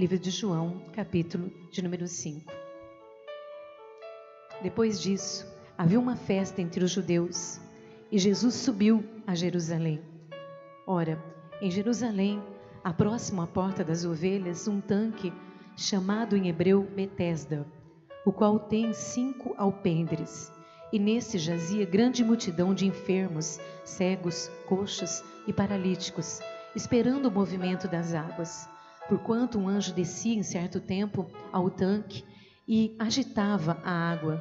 Livro de João, capítulo de número 5. Depois disso, havia uma festa entre os judeus e Jesus subiu a Jerusalém. Ora, em Jerusalém, próximo à porta das ovelhas, um tanque chamado em hebreu Betesda, o qual tem 5 alpendres, e nesse jazia grande multidão de enfermos, cegos, coxos e paralíticos, esperando o movimento das águas. Porquanto um anjo descia em certo tempo ao tanque e agitava a água,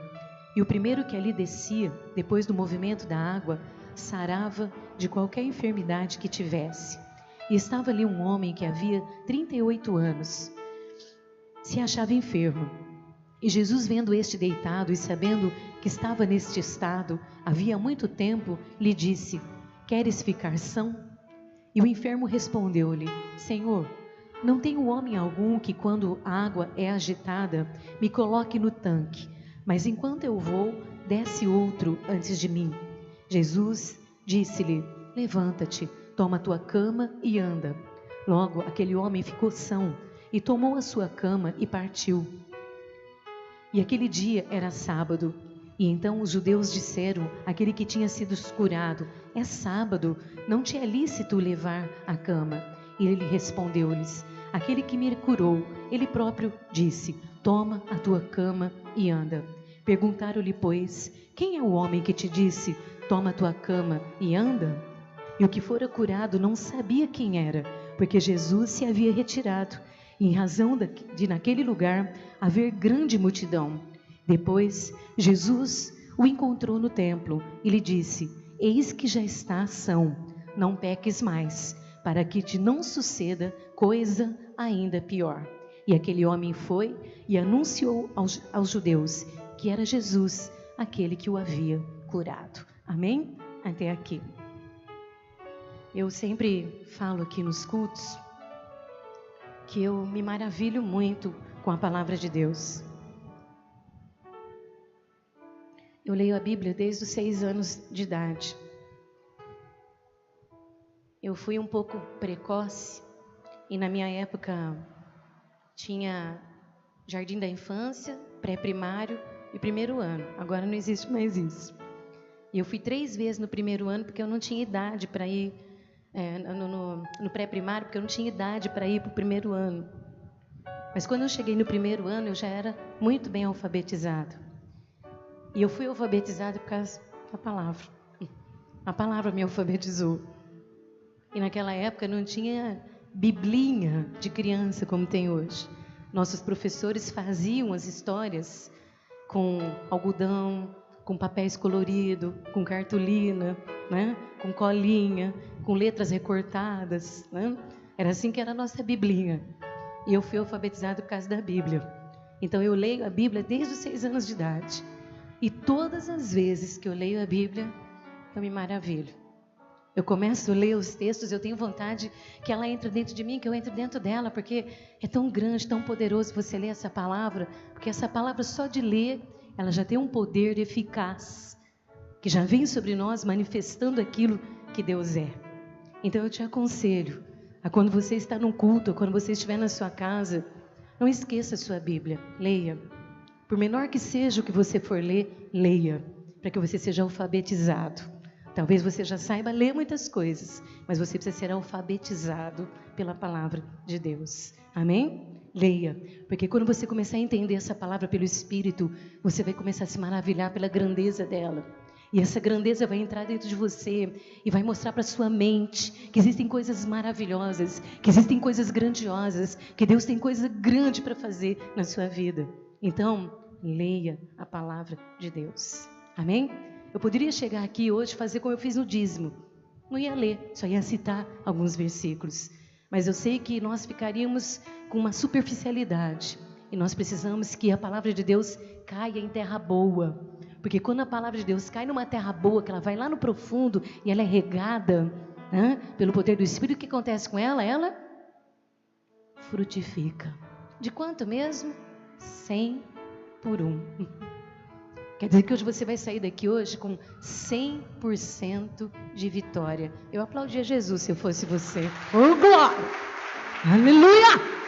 e o primeiro que ali descia, depois do movimento da água, sarava de qualquer enfermidade que tivesse. E estava ali um homem que havia 38 anos, se achava enfermo. E Jesus, vendo este deitado e sabendo que estava neste estado havia muito tempo, lhe disse: queres ficar são? E o enfermo respondeu-lhe: Senhor, não tenho homem algum que, quando a água é agitada, me coloque no tanque, mas enquanto eu vou, desce outro antes de mim. Jesus disse-lhe: levanta-te, toma a tua cama e anda. Logo aquele homem ficou são e tomou a sua cama e partiu. E aquele dia era sábado. E então os judeus disseram àquele que tinha sido curado: é sábado, não te é lícito levar a cama. E ele respondeu-lhes: aquele que me curou, ele próprio disse: toma a tua cama e anda. Perguntaram-lhe, pois, quem é o homem que te disse: toma a tua cama e anda? E o que fora curado não sabia quem era, porque Jesus se havia retirado, em razão de naquele lugar haver grande multidão. Depois Jesus o encontrou no templo e lhe disse: eis que já estás são, não peques mais, para que te não suceda coisa ainda pior. E aquele homem foi e anunciou aos judeus que era Jesus, aquele que o havia curado. Amém? Até aqui. Eu sempre falo aqui nos cultos que eu me maravilho muito com a palavra de Deus. Eu leio a Bíblia desde os 6 anos de idade. Eu fui um pouco precoce e na minha época tinha jardim da infância, pré-primário e primeiro ano. Agora não existe mais isso. E eu fui 3 vezes no primeiro ano porque eu não tinha idade para ir no pré-primário, porque eu não tinha idade para ir para o primeiro ano. Mas quando eu cheguei no primeiro ano, eu já era muito bem alfabetizado. E eu fui alfabetizado por causa da palavra. A palavra me alfabetizou. E naquela época não tinha biblinha de criança como tem hoje. Nossos professores faziam as histórias com algodão, com papéis coloridos, com cartolina, né? Com colinha, com letras recortadas, né? Era assim que era a nossa biblinha. E eu fui alfabetizado por causa da Bíblia. Então eu leio a Bíblia desde os 6 anos de idade. E todas as vezes que eu leio a Bíblia, eu me maravilho. Eu começo a ler os textos, eu tenho vontade que ela entre dentro de mim, que eu entre dentro dela, porque é tão grande, tão poderoso você ler essa palavra, porque essa palavra só de ler, ela já tem um poder eficaz, que já vem sobre nós manifestando aquilo que Deus é. Então eu te aconselho, a quando você está num culto, quando você estiver na sua casa, não esqueça a sua Bíblia, leia. Por menor que seja o que você for ler, leia, para que você seja alfabetizado. Talvez você já saiba ler muitas coisas, mas você precisa ser alfabetizado pela palavra de Deus. Amém? Leia, porque quando você começar a entender essa palavra pelo Espírito, você vai começar a se maravilhar pela grandeza dela. E essa grandeza vai entrar dentro de você e vai mostrar para sua mente que existem coisas maravilhosas, que existem coisas grandiosas, que Deus tem coisa grande para fazer na sua vida. Então, leia a palavra de Deus. Amém? Eu poderia chegar aqui hoje e fazer como eu fiz no dízimo. Não ia ler, só ia citar alguns versículos. Mas eu sei que nós ficaríamos com uma superficialidade. E nós precisamos que a palavra de Deus caia em terra boa. Porque quando a palavra de Deus cai numa terra boa, que ela vai lá no profundo e ela é regada, né, pelo poder do Espírito, o que acontece com ela? Ela frutifica. De quanto mesmo? 100 por 1. Quer dizer que hoje você vai sair daqui hoje com 100% de vitória. Eu aplaudia Jesus se eu fosse você. Oh, glória! Aleluia!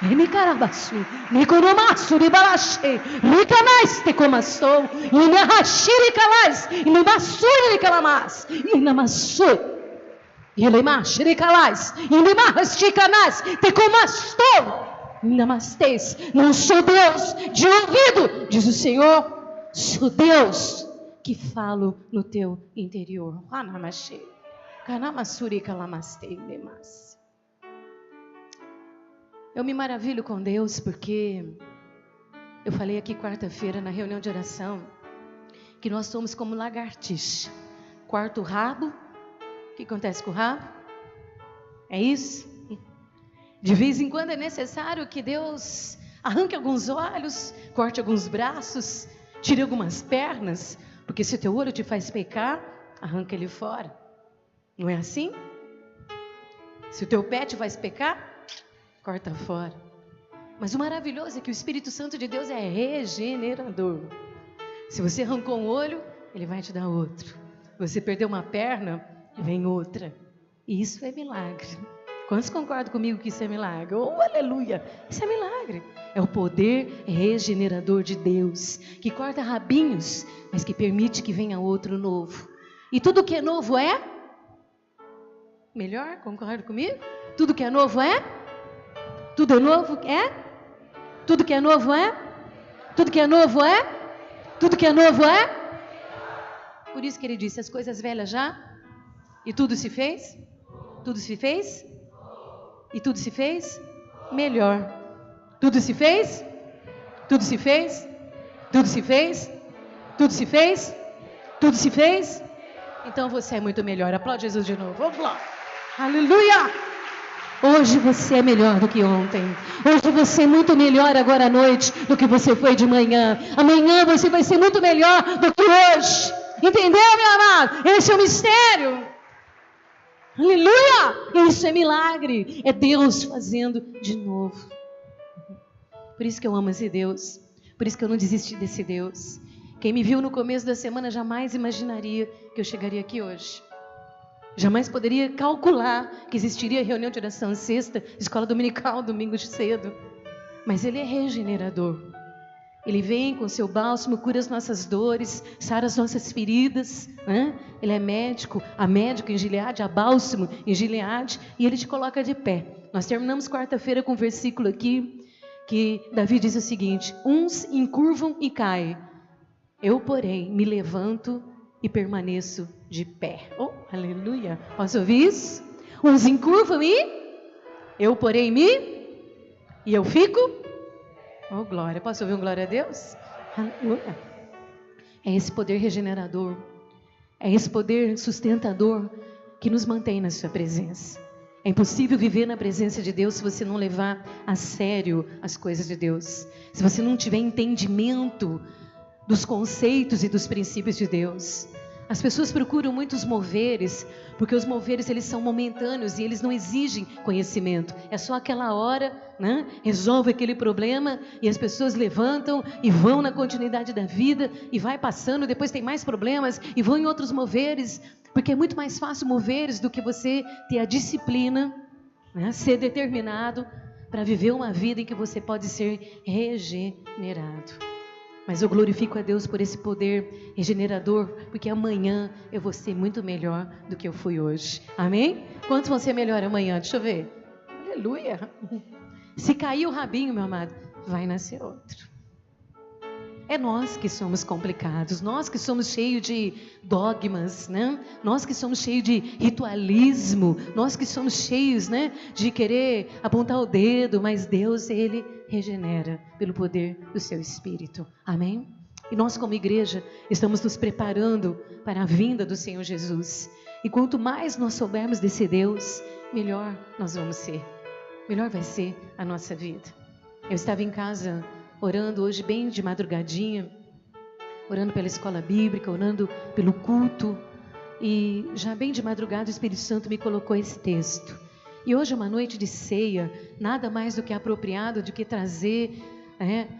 Emicarabasu, Niconomasu, Ribalache, Ricamais, Tecomastou, Inahashiri Calais, Inimasuri Calamas, Inamassu, Ilemashiri Calais, Inimahasti Canais, Tecomastou, Inamastes. Não sou Deus de ouvido, diz o Senhor, sou Deus que falo no teu interior. Anamashi, Canamasuri Calamastei, Nemas. Eu me maravilho com Deus porque eu falei aqui quarta-feira na reunião de oração que nós somos como lagartixa. Corta o rabo. O que acontece com o rabo? É isso? De vez em quando é necessário que Deus arranque alguns olhos, corte alguns braços, tire algumas pernas, porque se o teu olho te faz pecar, arranca ele fora. Não é assim? Se o teu pé te faz pecar, corta fora. Mas o maravilhoso é que o Espírito Santo de Deus é regenerador. Se você arrancou um olho, Ele vai te dar outro. Você perdeu uma perna, vem outra. E isso é milagre. Quantos concordam comigo que isso é milagre? Oh, aleluia! Isso é milagre. É o poder regenerador de Deus, que corta rabinhos, mas que permite que venha outro novo. E tudo que é novo é melhor? Concorda comigo? Tudo que é novo é? Tudo é novo é? Tudo que é novo é? Tudo que é novo é? Tudo que é novo é? Por isso que ele disse, as coisas velhas já? E tudo se fez? Tudo se fez? E tudo se fez? Melhor. Tudo se fez? Tudo se fez? Tudo se fez? Tudo se fez? Tudo se fez? Então você é muito melhor. Aplaude Jesus de novo. Vamos lá. Aleluia! Hoje você é melhor do que ontem. Hoje você é muito melhor agora à noite do que você foi de manhã. Amanhã você vai ser muito melhor do que hoje. Entendeu, meu amado? Esse é o mistério. Aleluia! Isso é milagre. É Deus fazendo de novo. Por isso que eu amo esse Deus. Por isso que eu não desisti desse Deus. Quem me viu no começo da semana jamais imaginaria que eu chegaria aqui hoje. Jamais poderia calcular que existiria reunião de oração sexta, escola dominical, domingo de cedo. Mas Ele é regenerador. Ele vem com seu bálsamo, cura as nossas dores, sara as nossas feridas. Né? Ele é médico, há médico em Gileade, há bálsamo em Gileade, e Ele te coloca de pé. Nós terminamos quarta-feira com um versículo aqui, que Davi diz o seguinte: uns encurvam e caem, eu, porém, me levanto e permaneço de pé. Oh, aleluia! Posso ouvir isso? Uns encurvam e eu, porém, e eu fico. Oh, glória! Posso ouvir um glória a Deus? Aleluia! É esse poder regenerador, é esse poder sustentador que nos mantém na sua presença. É impossível viver na presença de Deus se você não levar a sério as coisas de Deus, se você não tiver entendimento dos conceitos e dos princípios de Deus. As pessoas procuram muitos moveres, porque os moveres eles são momentâneos e eles não exigem conhecimento. É só aquela hora, né? Resolve aquele problema e as pessoas levantam e vão na continuidade da vida e vai passando, depois tem mais problemas e vão em outros moveres, porque é muito mais fácil moveres do que você ter a disciplina, né? Ser determinado para viver uma vida em que você pode ser regenerado. Mas eu glorifico a Deus por esse poder regenerador, porque amanhã eu vou ser muito melhor do que eu fui hoje. Amém? Quantos vão ser melhor amanhã? Deixa eu ver. Aleluia! Se cair o rabinho, meu amado, vai nascer outro. É nós que somos complicados, nós que somos cheios de dogmas, né? Nós que somos cheios de ritualismo, nós que somos cheios, né, de querer apontar o dedo, mas Deus, Ele regenera pelo poder do seu Espírito. Amém? E nós como igreja estamos nos preparando para a vinda do Senhor Jesus. E quanto mais nós soubermos desse Deus, melhor nós vamos ser. Melhor vai ser a nossa vida. Eu estava em casa orando hoje bem de madrugadinha, orando pela escola bíblica, orando pelo culto, e já bem de madrugada o Espírito Santo me colocou esse texto. E hoje é uma noite de ceia, nada mais do que apropriado do que trazer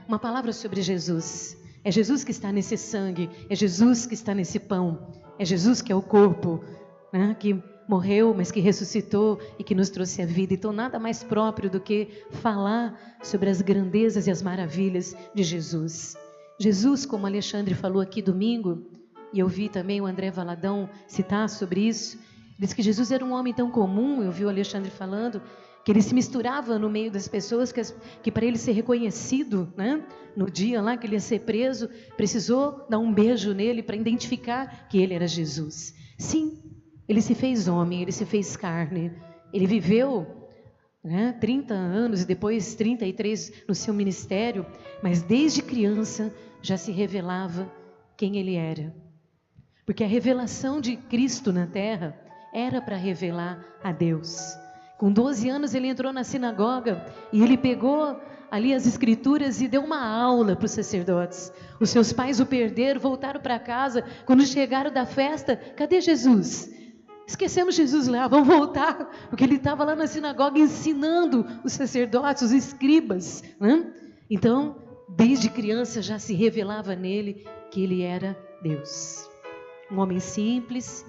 uma palavra sobre Jesus. É Jesus que está nesse sangue, é Jesus que está nesse pão, é Jesus que é o corpo, né, que morreu, mas que ressuscitou e que nos trouxe a vida. Então nada mais próprio do que falar sobre as grandezas e as maravilhas de Jesus. Jesus, como Alexandre falou aqui domingo, e eu vi também o André Valadão citar sobre isso, diz que Jesus era um homem tão comum, eu vi o Alexandre falando, que ele se misturava no meio das pessoas, que para ele ser reconhecido, né, no dia lá que ele ia ser preso, precisou dar um beijo nele para identificar que ele era Jesus. Sim, ele se fez homem, ele se fez carne, ele viveu 30 anos e depois 33 no seu ministério, mas desde criança já se revelava quem ele era. Porque a revelação de Cristo na terra era para revelar a Deus. Com 12 anos ele entrou na sinagoga e ele pegou ali as escrituras e deu uma aula para os sacerdotes. Os seus pais o perderam, voltaram para casa. Quando chegaram da festa, cadê Jesus? Esquecemos Jesus lá, vamos voltar, porque ele estava lá na sinagoga ensinando os sacerdotes, os escribas, né? Então, desde criança já se revelava nele que ele era Deus. Um homem simples,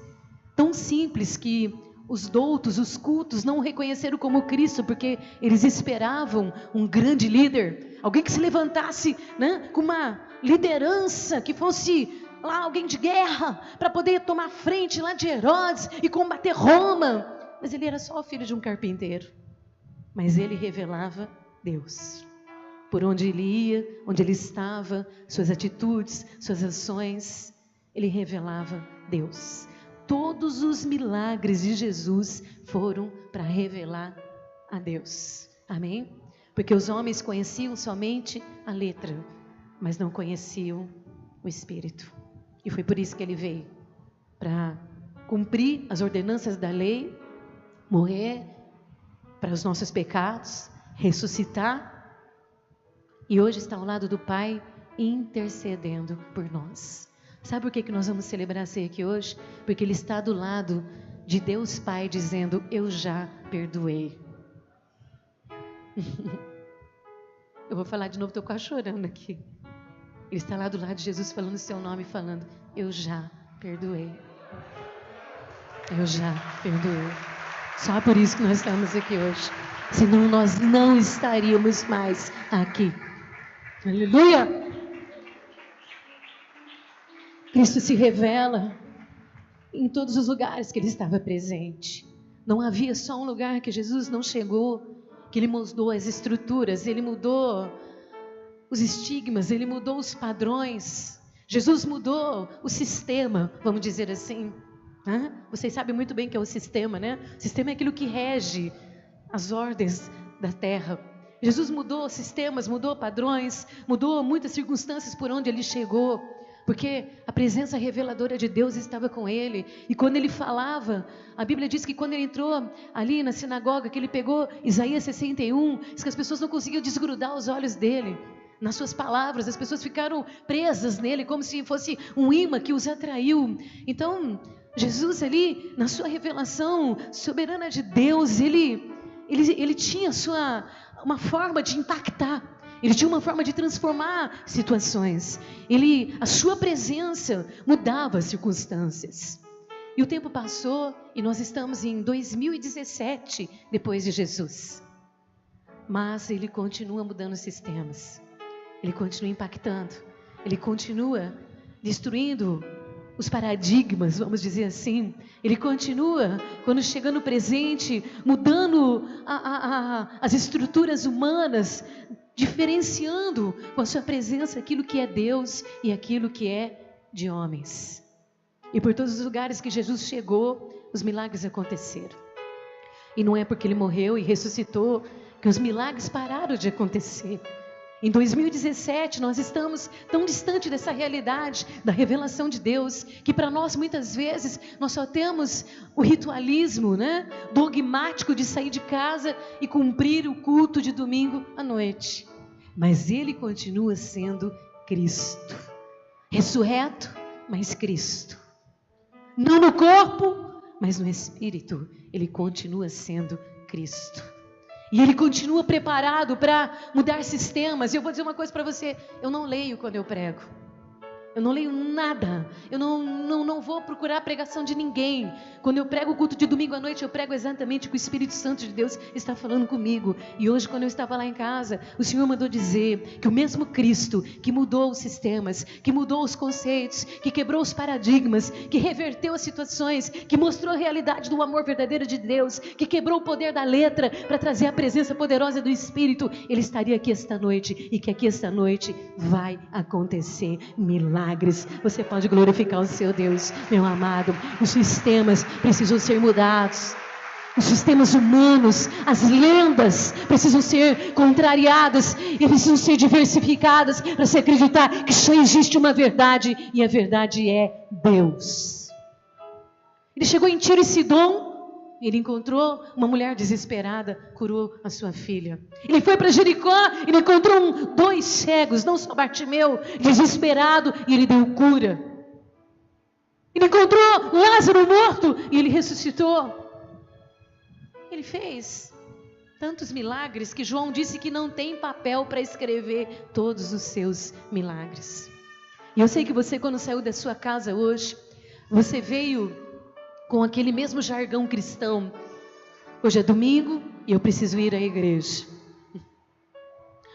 tão simples que os doutos, os cultos não o reconheceram como Cristo, porque eles esperavam um grande líder, alguém que se levantasse, né, com uma liderança, que fosse lá alguém de guerra, para poder tomar frente lá de Herodes e combater Roma. Mas ele era só o filho de um carpinteiro. Mas ele revelava Deus. Por onde ele ia, onde ele estava, suas atitudes, suas ações, ele revelava Deus. Todos os milagres de Jesus foram para revelar a Deus. Amém? Porque os homens conheciam somente a letra, mas não conheciam o Espírito. E foi por isso que ele veio, para cumprir as ordenanças da lei, morrer para os nossos pecados, ressuscitar, e hoje está ao lado do Pai, intercedendo por nós. Sabe por que nós vamos celebrar a ceia aqui hoje? Porque Ele está do lado de Deus Pai, dizendo, eu já perdoei. Eu vou falar de novo, estou quase chorando aqui. Ele está lá do lado de Jesus falando o seu nome, falando, eu já perdoei. Eu já perdoei. Só por isso que nós estamos aqui hoje. Senão nós não estaríamos mais aqui. Aleluia! Cristo se revela em todos os lugares que Ele estava presente. Não havia só um lugar que Jesus não chegou, que Ele mudou as estruturas, Ele mudou os estigmas, Ele mudou os padrões. Jesus mudou o sistema, vamos dizer assim. Vocês sabem muito bem que é o sistema, né? O sistema é aquilo que rege as ordens da terra. Jesus mudou sistemas, mudou padrões, mudou muitas circunstâncias por onde Ele chegou, porque a presença reveladora de Deus estava com Ele. E quando Ele falava, a Bíblia diz que quando Ele entrou ali na sinagoga, que Ele pegou Isaías 61, diz que as pessoas não conseguiam desgrudar os olhos dEle. Nas suas palavras, as pessoas ficaram presas nele, como se fosse um imã que os atraiu. Então, Jesus ali, na sua revelação soberana de Deus, ele tinha uma forma de impactar. Ele tinha uma forma de transformar situações. A sua presença mudava as circunstâncias. E o tempo passou e nós estamos em 2017, depois de Jesus. Mas Ele continua mudando os sistemas. Ele continua impactando. Ele continua destruindo os paradigmas, vamos dizer assim. Ele continua, quando chega no presente, mudando as estruturas humanas, diferenciando com a sua presença aquilo que é Deus e aquilo que é de homens. E por todos os lugares que Jesus chegou, os milagres aconteceram. E não é porque Ele morreu e ressuscitou que os milagres pararam de acontecer. Em 2017, nós estamos tão distante dessa realidade, da revelação de Deus, que para nós, muitas vezes, nós só temos o ritualismo, né, dogmático de sair de casa e cumprir o culto de domingo à noite. Mas Ele continua sendo Cristo. Ressurreto, mas Cristo. Não no corpo, mas no Espírito. Ele continua sendo Cristo. E Ele continua preparado para mudar sistemas. E eu vou dizer uma coisa para você, eu não leio quando eu prego. Eu não leio nada. Eu não vou procurar a pregação de ninguém. Quando eu prego o culto de domingo à noite, eu prego exatamente o que o Espírito Santo de Deus está falando comigo. E hoje, quando eu estava lá em casa, o Senhor mandou dizer que o mesmo Cristo que mudou os sistemas, que mudou os conceitos, que quebrou os paradigmas, que reverteu as situações, que mostrou a realidade do amor verdadeiro de Deus, que quebrou o poder da letra para trazer a presença poderosa do Espírito, Ele estaria aqui esta noite, e que aqui esta noite vai acontecer milagres. Você pode glorificar o seu Deus, meu amado. Os sistemas precisam ser mudados. Os sistemas humanos, as lendas precisam ser contrariadas e precisam ser diversificadas para se acreditar que só existe uma verdade, e a verdade é Deus. Ele chegou em Tiro e Sidom. Ele encontrou uma mulher desesperada, curou a sua filha. Ele foi para Jericó, ele encontrou 2 cegos, não só Bartimeu, desesperado, e ele deu cura. Ele encontrou Lázaro morto, e ele ressuscitou. Ele fez tantos milagres que João disse que não tem papel para escrever todos os seus milagres. E eu sei que você, quando saiu da sua casa hoje, você veio com aquele mesmo jargão cristão. Hoje é domingo e eu preciso ir à igreja.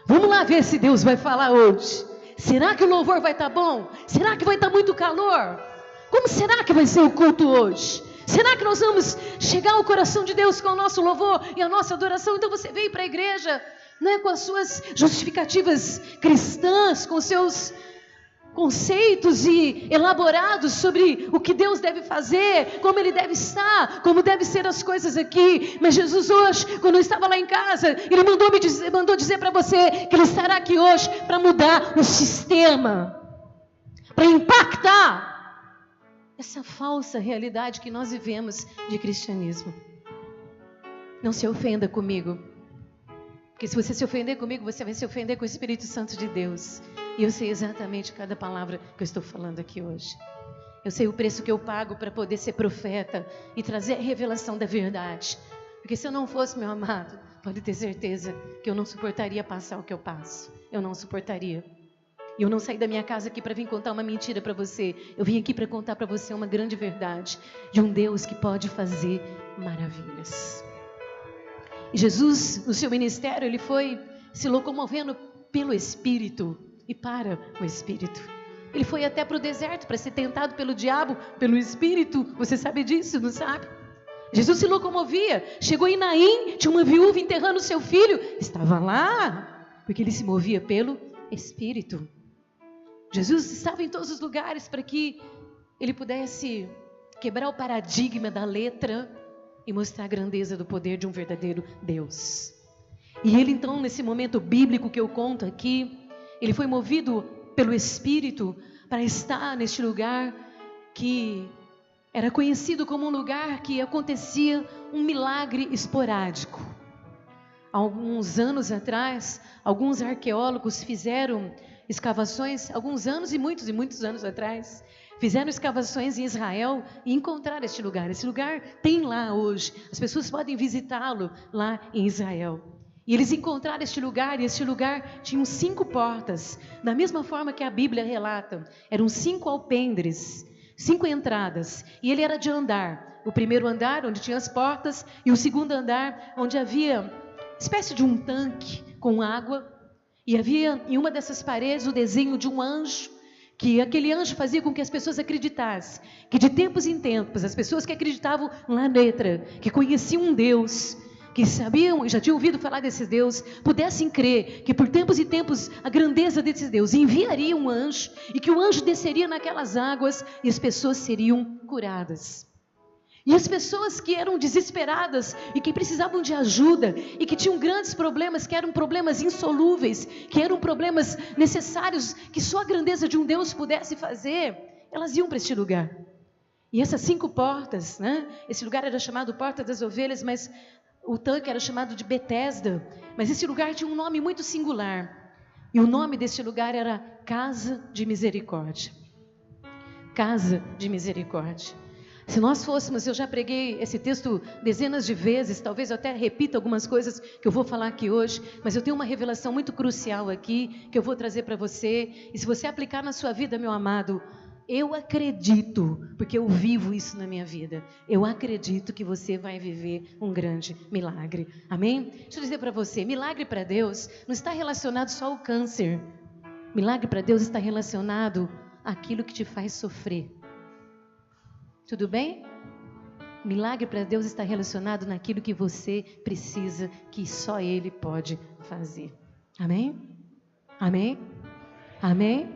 Vamos lá ver se Deus vai falar hoje. Será que o louvor vai estar bom? Será que vai estar muito calor? Como será que vai ser o culto hoje? Será que nós vamos chegar ao coração de Deus com o nosso louvor e a nossa adoração? Então você veio para a igreja, não é, com as suas justificativas cristãs, com os seus conceitos e elaborados sobre o que Deus deve fazer, como Ele deve estar, como devem ser as coisas aqui. Mas Jesus hoje, quando eu estava lá em casa, Ele mandou dizer para você que Ele estará aqui hoje para mudar o sistema, para impactar essa falsa realidade que nós vivemos de cristianismo. Não se ofenda comigo, porque se você se ofender comigo, você vai se ofender com o Espírito Santo de Deus. E eu sei exatamente cada palavra que eu estou falando aqui hoje. Eu sei o preço que eu pago para poder ser profeta e trazer a revelação da verdade. Porque se eu não fosse, meu amado, pode ter certeza que eu não suportaria passar o que eu passo. Eu não suportaria. E eu não saí da minha casa aqui para vir contar uma mentira para você. Eu vim aqui para contar para você uma grande verdade de um Deus que pode fazer maravilhas. E Jesus, no seu ministério, Ele foi se locomovendo pelo Espírito e para o Espírito. Ele foi até para o deserto para ser tentado pelo diabo, pelo Espírito. Você sabe disso, não sabe? Jesus se locomovia. Chegou em Naim, tinha uma viúva enterrando seu filho. Estava lá, porque Ele se movia pelo Espírito. Jesus estava em todos os lugares para que Ele pudesse quebrar o paradigma da letra e mostrar a grandeza do poder de um verdadeiro Deus. E Ele então, nesse momento bíblico que eu conto aqui, Ele foi movido pelo Espírito para estar neste lugar que era conhecido como um lugar que acontecia um milagre esporádico. Há alguns anos atrás, alguns arqueólogos fizeram escavações, alguns anos e muitos anos atrás, fizeram escavações em Israel e encontraram este lugar. Esse lugar tem lá hoje, as pessoas podem visitá-lo lá em Israel. E eles encontraram este lugar, e este lugar tinha 5 portas, da mesma forma que a Bíblia relata. Eram 5 alpendres, 5 entradas, e ele era de andar. O primeiro andar, onde tinha as portas, e o segundo andar, onde havia espécie de um tanque com água, e havia em uma dessas paredes o desenho de um anjo, que aquele anjo fazia com que as pessoas acreditassem, que de tempos em tempos, as pessoas que acreditavam na letra, que conheciam um Deus, que sabiam e já tinham ouvido falar desse Deus, pudessem crer que por tempos e tempos a grandeza desse Deus enviaria um anjo, e que o anjo desceria naquelas águas e as pessoas seriam curadas. E as pessoas que eram desesperadas e que precisavam de ajuda e que tinham grandes problemas, que eram problemas insolúveis, que eram problemas necessários, que só a grandeza de um Deus pudesse fazer, elas iam para este lugar. E essas 5 portas, né? Esse lugar era chamado Porta das Ovelhas, mas o tanque era chamado de Betesda. Mas esse lugar tinha um nome muito singular. E o nome deste lugar era Casa de Misericórdia. Casa de Misericórdia. Se nós fôssemos, eu já preguei esse texto dezenas de vezes, talvez eu até repita algumas coisas que eu vou falar aqui hoje, mas eu tenho uma revelação muito crucial aqui, que eu vou trazer para você, e se você aplicar na sua vida, meu amado, eu acredito, porque eu vivo isso na minha vida, eu acredito que você vai viver um grande milagre, amém? Deixa eu dizer para você, milagre para Deus não está relacionado só ao câncer, milagre para Deus está relacionado àquilo que te faz sofrer. Tudo bem? Milagre para Deus está relacionado naquilo que você precisa, que só Ele pode fazer. Amém? Amém? Amém?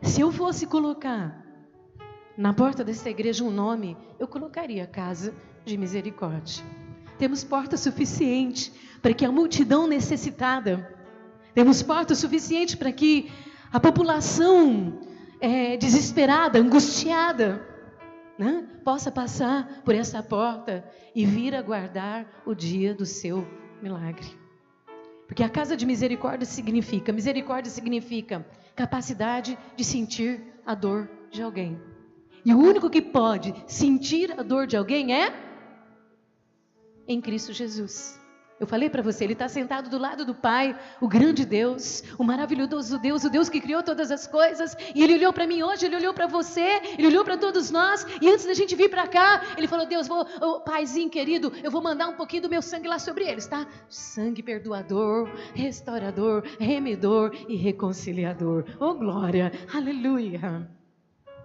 Se eu fosse colocar na porta dessa igreja um nome, eu colocaria Casa de Misericórdia. Temos porta suficiente para que a multidão necessitada, temos porta suficiente para que a população desesperada, angustiada, né, possa passar por essa porta e vir aguardar o dia do seu milagre. Porque a casa de misericórdia significa capacidade de sentir a dor de alguém. E o único que pode sentir a dor de alguém é em Cristo Jesus. Eu falei para você, Ele está sentado do lado do Pai, o grande Deus, o maravilhoso Deus, o Deus que criou todas as coisas, e Ele olhou para mim hoje, Ele olhou para você, Ele olhou para todos nós, e antes da gente vir para cá, Ele falou, Deus, Paizinho querido, eu vou mandar um pouquinho do meu sangue lá sobre eles, tá? Sangue perdoador, restaurador, remedor e reconciliador. Oh glória, aleluia.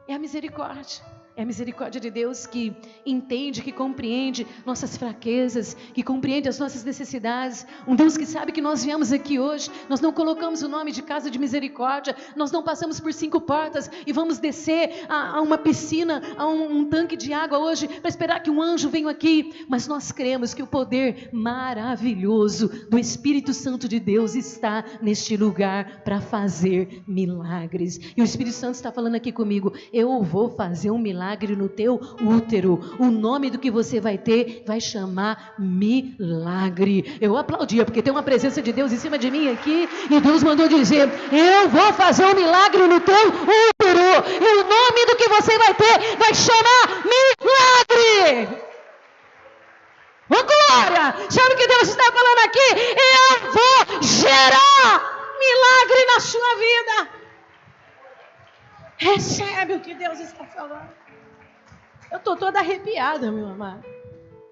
É a misericórdia. É a misericórdia de Deus que entende, que compreende nossas fraquezas, que compreende as nossas necessidades. Um Deus que sabe que nós viemos aqui hoje, nós não colocamos o nome de casa de misericórdia, nós não passamos por 5 portas e vamos descer a uma piscina, a um tanque de água hoje, para esperar que um anjo venha aqui. Mas nós cremos que o poder maravilhoso do Espírito Santo de Deus está neste lugar para fazer milagres. E o Espírito Santo está falando aqui comigo, eu vou fazer um milagre no teu útero. O nome do que você vai ter vai chamar milagre. Eu aplaudia porque tem uma presença de Deus em cima de mim aqui, e Deus mandou dizer, eu vou fazer um milagre no teu útero, e o nome do que você vai ter vai chamar milagre. Oh glória! Sabe o que Deus está falando aqui? Eu vou gerar milagre na sua vida. Recebe o que Deus está falando. Eu estou toda arrepiada, meu amado.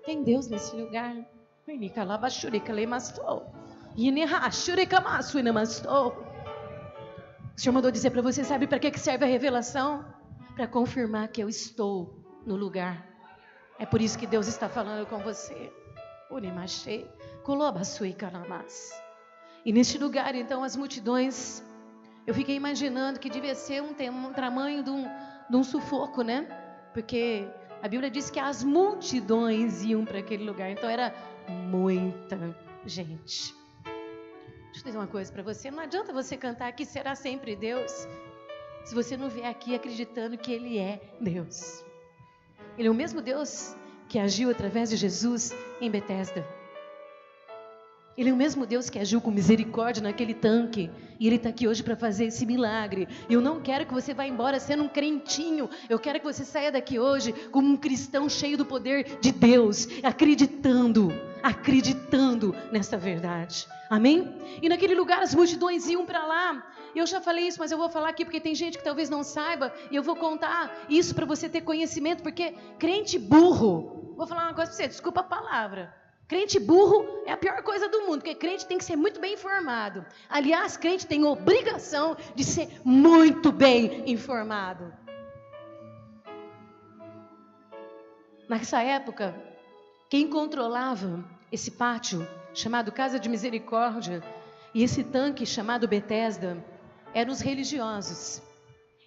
Tem Deus nesse lugar. O Senhor mandou dizer para você, sabe para que serve a revelação? Para confirmar que eu estou no lugar. É por isso que Deus está falando com você. E neste lugar, então, as multidões, eu fiquei imaginando que devia ser um tamanho de um sufoco, né? Porque a Bíblia diz que as multidões iam para aquele lugar, então era muita gente. Deixa eu dizer uma coisa para você, não adianta você cantar que será sempre Deus, se você não vier aqui acreditando que Ele é Deus. Ele é o mesmo Deus que agiu através de Jesus em Betesda. Ele é o mesmo Deus que agiu com misericórdia naquele tanque. E Ele está aqui hoje para fazer esse milagre. Eu não quero que você vá embora sendo um crentinho. Eu quero que você saia daqui hoje como um cristão cheio do poder de Deus. Acreditando nessa verdade. Amém? E naquele lugar as multidões iam para lá. Eu já falei isso, mas eu vou falar aqui porque tem gente que talvez não saiba. E eu vou contar isso para você ter conhecimento. Porque crente burro. Vou falar uma coisa para você, desculpa a palavra. Crente burro é a pior coisa do mundo, porque crente tem que ser muito bem informado. Aliás, crente tem obrigação de ser muito bem informado. Nessa época, quem controlava esse pátio chamado Casa de Misericórdia e esse tanque chamado Betesda eram os religiosos.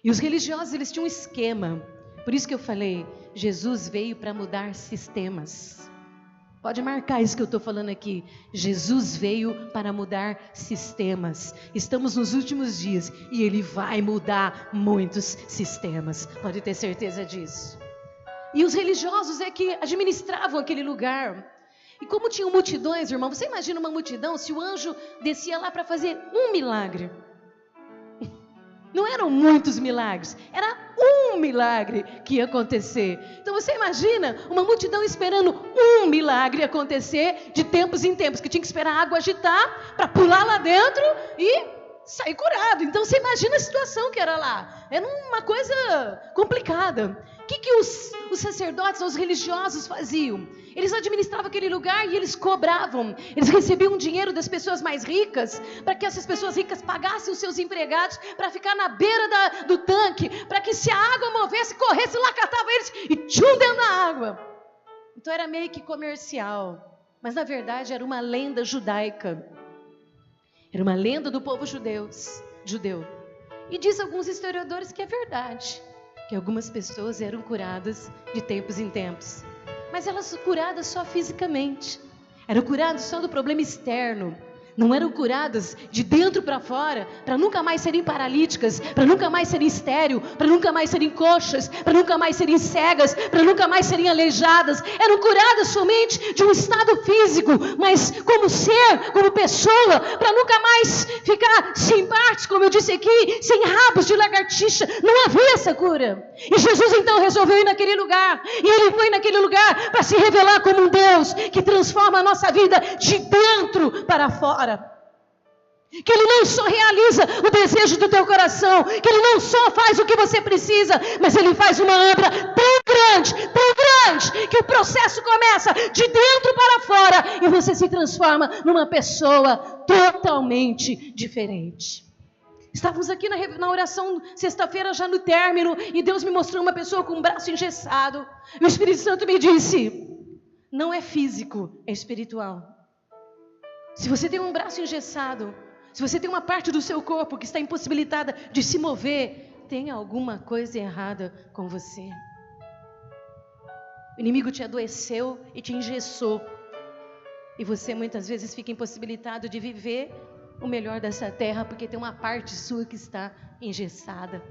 E os religiosos, eles tinham um esquema. Por isso que eu falei, Jesus veio para mudar sistemas. Pode marcar isso que eu estou falando aqui. Jesus veio para mudar sistemas. Estamos nos últimos dias e Ele vai mudar muitos sistemas. Pode ter certeza disso. E os religiosos é que administravam aquele lugar. E como tinham multidões, irmão, você imagina uma multidão se o anjo descia lá para fazer um milagre. Não eram muitos milagres, era um um milagre que ia acontecer. Então você imagina uma multidão esperando um milagre acontecer de tempos em tempos, que tinha que esperar a água agitar para pular lá dentro e sair curado. Então você imagina a situação que era lá. Era uma coisa complicada. O que os sacerdotes, os religiosos faziam? Eles administravam aquele lugar e eles cobravam. Eles recebiam dinheiro das pessoas mais ricas, para que essas pessoas ricas pagassem os seus empregados para ficar na beira do tanque, para que se a água movesse, corresse, lá catava eles e tchum dentro da água. Então era meio que comercial, mas na verdade era uma lenda judaica. Era uma lenda do povo judeu. E diz alguns historiadores que é verdade, que algumas pessoas eram curadas de tempos em tempos. Mas elas curadas só fisicamente. Eram curadas só do problema externo. Não eram curadas de dentro para fora, para nunca mais serem paralíticas, para nunca mais serem estéril, para nunca mais serem coxas, para nunca mais serem cegas, para nunca mais serem aleijadas. Eram curadas somente de um estado físico, mas como ser, como pessoa, para nunca mais ficar sem partes, como eu disse aqui, sem rabos de lagartixa. Não havia essa cura. E Jesus então resolveu ir naquele lugar. E Ele foi naquele lugar para se revelar como um Deus que transforma a nossa vida de dentro para fora. Que Ele não só realiza o desejo do teu coração, que Ele não só faz o que você precisa, mas Ele faz uma obra tão grande, que o processo começa de dentro para fora e você se transforma numa pessoa totalmente diferente. Estávamos aqui na oração sexta-feira, já no término, e Deus me mostrou uma pessoa com um braço engessado. E o Espírito Santo me disse: não é físico, é espiritual. Se você tem um braço engessado, se você tem uma parte do seu corpo que está impossibilitada de se mover, tem alguma coisa errada com você. O inimigo te adoeceu e te engessou. E você muitas vezes fica impossibilitado de viver o melhor dessa terra, porque tem uma parte sua que está engessada.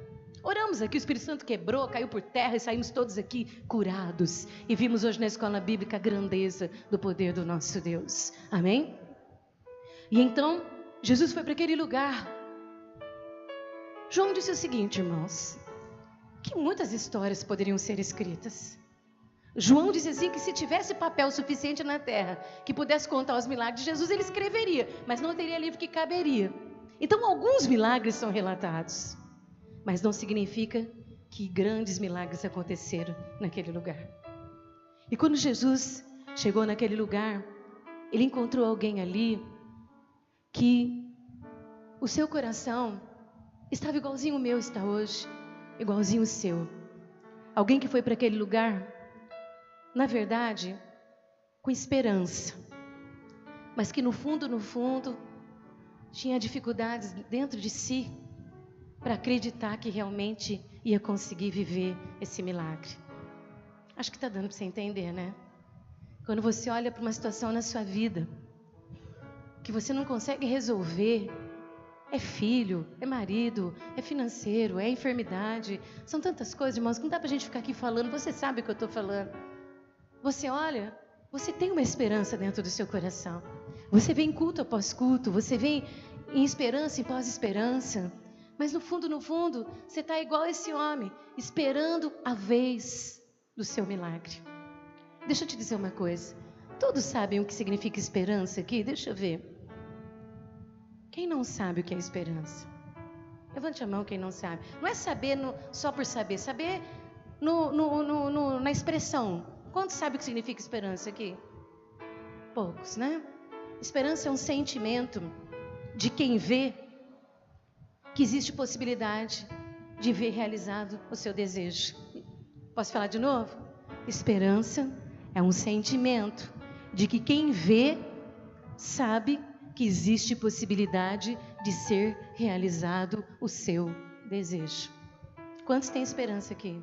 Oramos aqui, o Espírito Santo quebrou, caiu por terra e saímos todos aqui curados. E vimos hoje na escola bíblica a grandeza do poder do nosso Deus. Amém? E então, Jesus foi para aquele lugar. João disse o seguinte, irmãos, que muitas histórias poderiam ser escritas. João disse assim que se tivesse papel suficiente na terra que pudesse contar os milagres de Jesus, ele escreveria, mas não teria livro que caberia. Então alguns milagres são relatados, mas não significa que grandes milagres aconteceram naquele lugar. E quando Jesus chegou naquele lugar, ele encontrou alguém ali que o seu coração estava igualzinho o meu está hoje, igualzinho o seu. Alguém que foi para aquele lugar, na verdade, com esperança, mas que no fundo, tinha dificuldades dentro de si para acreditar que realmente ia conseguir viver esse milagre. Acho que está dando para você entender, né? Quando você olha para uma situação na sua vida que você não consegue resolver, é filho, é marido, é financeiro, é enfermidade, são tantas coisas, irmãos, que não dá para a gente ficar aqui falando, você sabe o que eu estou falando. Você olha, você tem uma esperança dentro do seu coração, você vem culto após culto, você vem em esperança e pós-esperança, mas no fundo, você está igual a esse homem, esperando a vez do seu milagre. Deixa eu te dizer uma coisa, todos sabem o que significa esperança aqui? Deixa eu ver. Quem não sabe o que é esperança? Levante a mão quem não sabe. Não é saber só por saber. Saber na expressão. Quantos sabem o que significa esperança aqui? Poucos, né? Esperança é um sentimento de quem vê que existe possibilidade de ver realizado o seu desejo. Posso falar de novo? Esperança é um sentimento de que quem vê sabe que existe possibilidade de ser realizado o seu desejo. Quantos têm esperança aqui?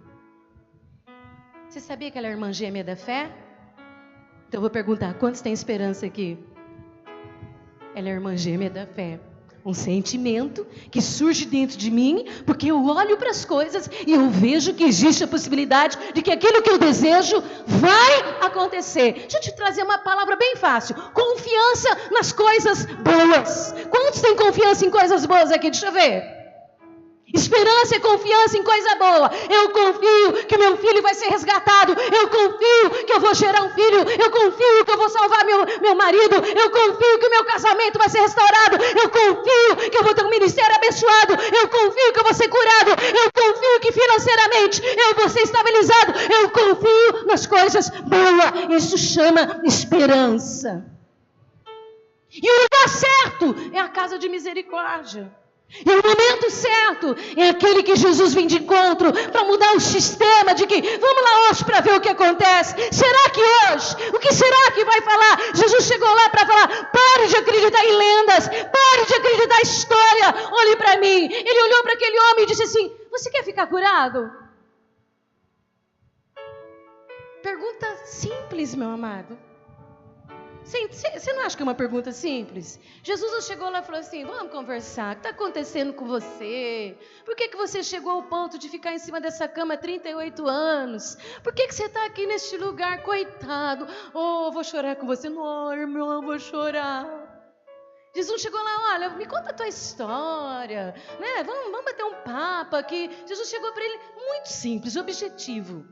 Você sabia que ela é a irmã gêmea da fé? Então eu vou perguntar, quantos têm esperança aqui? Ela é a irmã gêmea da fé. Um sentimento que surge dentro de mim, porque eu olho para as coisas e eu vejo que existe a possibilidade de que aquilo que eu desejo vai acontecer. Deixa eu te trazer uma palavra bem fácil. Confiança nas coisas boas. Quantos têm confiança em coisas boas aqui? Deixa eu ver. Esperança e confiança em coisa boa. Eu confio que meu filho vai ser resgatado. Eu confio que eu vou gerar um filho. Eu confio que eu vou salvar meu marido. Eu confio que o meu casamento vai ser restaurado. Eu confio que eu vou ter um ministério abençoado. Eu confio que eu vou ser curado. Eu confio que financeiramente eu vou ser estabilizado. Eu confio nas coisas boas. Isso chama esperança. E o lugar certo é a casa de misericórdia. E o momento certo é aquele que Jesus vem de encontro para mudar o sistema de que vamos lá hoje para ver o que acontece. Será que hoje? O que será que vai falar? Jesus chegou lá para falar: pare de acreditar em lendas, pare de acreditar em história, olhe para mim. Ele olhou para aquele homem e disse assim: você quer ficar curado? Pergunta simples, meu amado. Você não acha que é uma pergunta simples? Jesus não chegou lá e falou assim: vamos conversar, o que está acontecendo com você? Por que você chegou ao ponto de ficar em cima dessa cama há 38 anos? Por que você está aqui neste lugar, coitado? Oh, vou chorar com você. Não, irmão, eu vou chorar. Jesus chegou lá: olha, me conta a tua história, né? Vamos bater um papo aqui. Jesus chegou para ele muito simples, objetivo.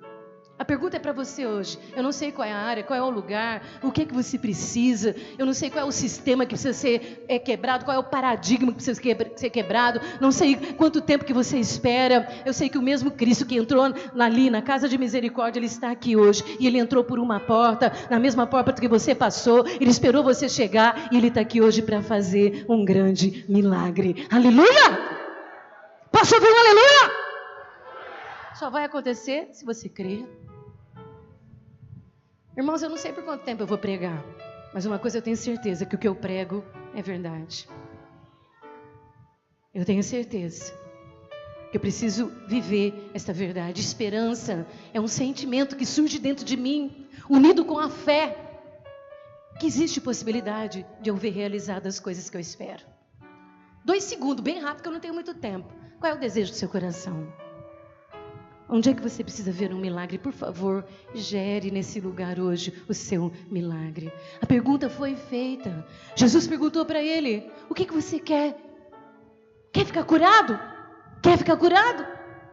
A pergunta é para você hoje. Eu não sei qual é a área, qual é o lugar, o que é que você precisa. Eu não sei qual é o sistema que precisa ser quebrado, qual é o paradigma que precisa ser quebrado. Não sei quanto tempo que você espera. Eu sei que o mesmo Cristo que entrou ali na casa de misericórdia, Ele está aqui hoje. E Ele entrou por uma porta, na mesma porta que você passou. Ele esperou você chegar e Ele está aqui hoje para fazer um grande milagre. Aleluia! Posso ouvir um aleluia? Só vai acontecer se você crer. Irmãos, eu não sei por quanto tempo eu vou pregar, mas uma coisa eu tenho certeza, que o que eu prego é verdade. Eu tenho certeza que eu preciso viver esta verdade. Esperança é um sentimento que surge dentro de mim, unido com a fé, que existe possibilidade de eu ver realizadas as coisas que eu espero. 2 segundos, bem rápido, que eu não tenho muito tempo. Qual é o desejo do seu coração? Onde é que você precisa ver um milagre? Por favor, gere nesse lugar hoje o seu milagre. A pergunta foi feita. Jesus perguntou para ele: o que você quer? Quer ficar curado? Quer ficar curado?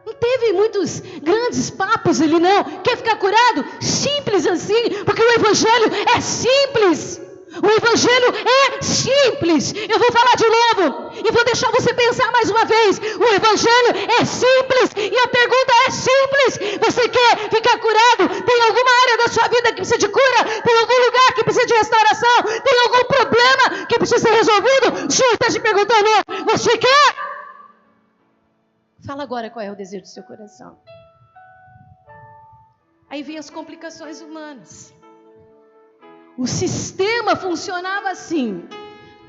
Não teve muitos grandes papos ali, não. Quer ficar curado? Simples assim, porque o Evangelho é simples. O Evangelho é simples. Eu vou falar de novo e vou deixar você pensar mais uma vez. O Evangelho é simples e a pergunta é simples. Você quer ficar curado? Tem alguma área da sua vida que precisa de cura? Tem algum lugar que precisa de restauração? Tem algum problema que precisa ser resolvido? O Senhor está te perguntando: você quer? Fala agora qual é o desejo do seu coração. Aí vem as complicações humanas. O sistema funcionava assim: